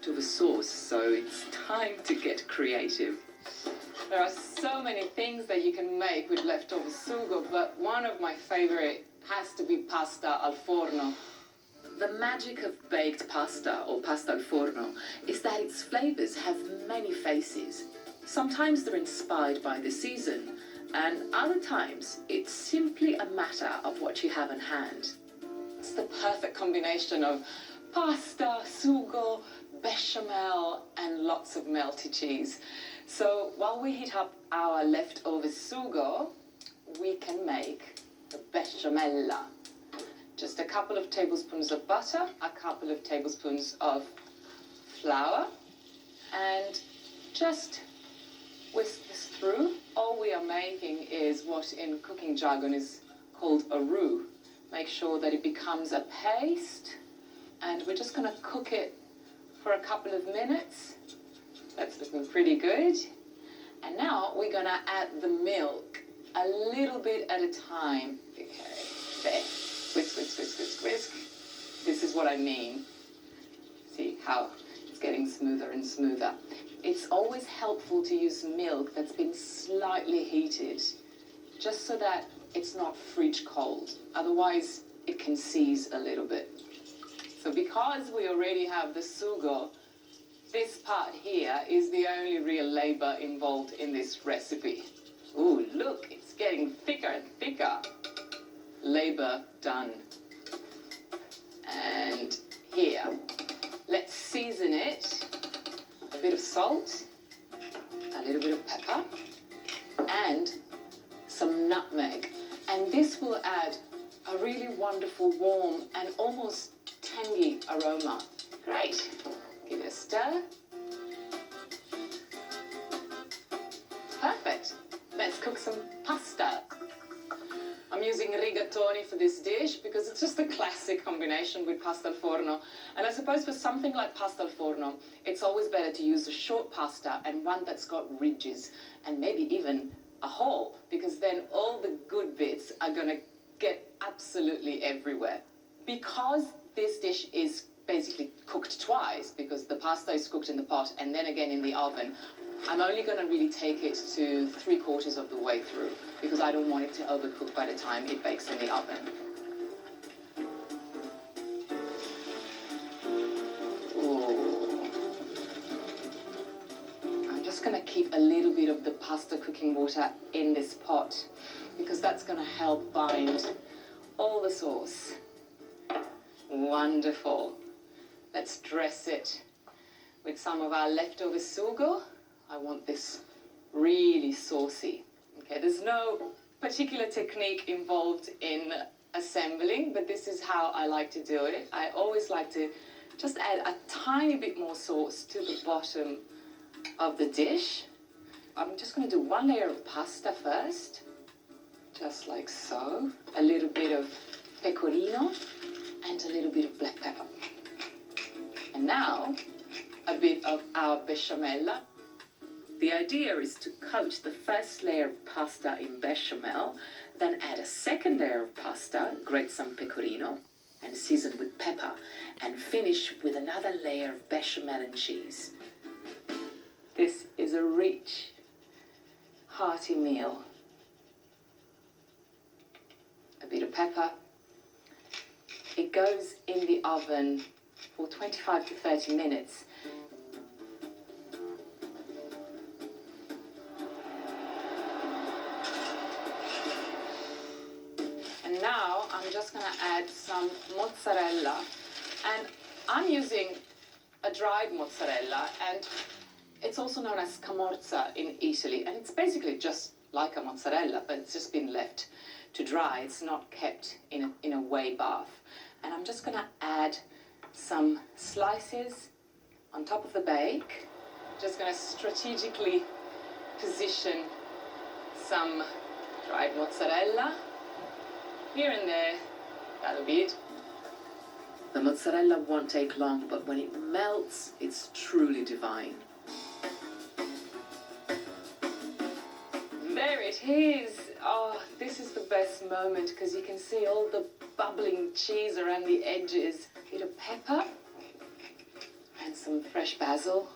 leftover sauce, so it's time to get creative. There are so many things that you can make with leftover sugo, but one of my favorite has to be pasta al forno. The magic of baked pasta, or pasta al forno, is that its flavors have many faces. Sometimes they're inspired by the season, and other times it's simply a matter of what you have on hand. It's the perfect combination of pasta, sugo, bechamel, and lots of melty cheese. So while we heat up our leftover sugo, we can make the bechamella. Just a couple of tablespoons of butter, a couple of tablespoons of flour, and just whisk this through. All we are making is what in cooking jargon is called a roux. Make sure that it becomes a paste, and we're just going to cook it for a couple of minutes. That's looking pretty good. And now we're going to add the milk a little bit at a time. Okay, there. Whisk, whisk, whisk, whisk, whisk. This is what I mean. See how it's getting smoother and smoother. It's always helpful to use milk that's been slightly heated, just so that it's not fridge cold. Otherwise, it can seize a little bit. So because we already have the sugo, this part here is the only real labor involved in this recipe. Ooh, look, it's getting thicker and thicker. Labor done. And here, let's season it. A bit of salt, a little bit of pepper, and some nutmeg. And this will add a really wonderful, warm, and almost tangy aroma. Great. Give it a stir. Perfect. Let's cook some pasta. I'm using rigatoni for this dish because it's just a classic combination with pasta al forno. And I suppose for something like pasta al forno, it's always better to use a short pasta and one that's got ridges and maybe even a hole, because then all the good bits are going to get absolutely everywhere. Because this dish is basically cooked twice, because the pasta is cooked in the pot and then again in the oven, I'm only going to really take it to 3/4 of the way through, because I don't want it to overcook by the time it bakes in the oven. Ooh. I'm just going to keep a little bit of the pasta cooking water in this pot, because that's going to help bind all the sauce. Wonderful. Let's dress it with some of our leftover sugo. I want this really saucy. Okay, there's no particular technique involved in assembling, but this is how I like to do it. I always like to just add a tiny bit more sauce to the bottom of the dish. I'm just going to do one layer of pasta first, just like so. A little bit of pecorino and a little bit of black pepper. And now, a bit of our bechamel. The idea is to coat the first layer of pasta in bechamel, then add a second layer of pasta, grate some pecorino, and season with pepper, and finish with another layer of bechamel and cheese. This is a rich, hearty meal. A bit of pepper. It goes in the oven for 25 to 30 minutes. And now I'm just going to add some mozzarella. And I'm using a dried mozzarella, and it's also known as scamorza in Italy. And it's basically just like a mozzarella, but it's just been left to dry. It's not kept in a whey bath. And I'm just going to add some slices on top of the bake. Just going to strategically position some dried mozzarella here and there. That'll be it. The mozzarella won't take long, but when it melts, it's truly divine. There it is. Oh, this is the best moment, because you can see all the bubbling cheese around the edges. A bit of pepper and some fresh basil.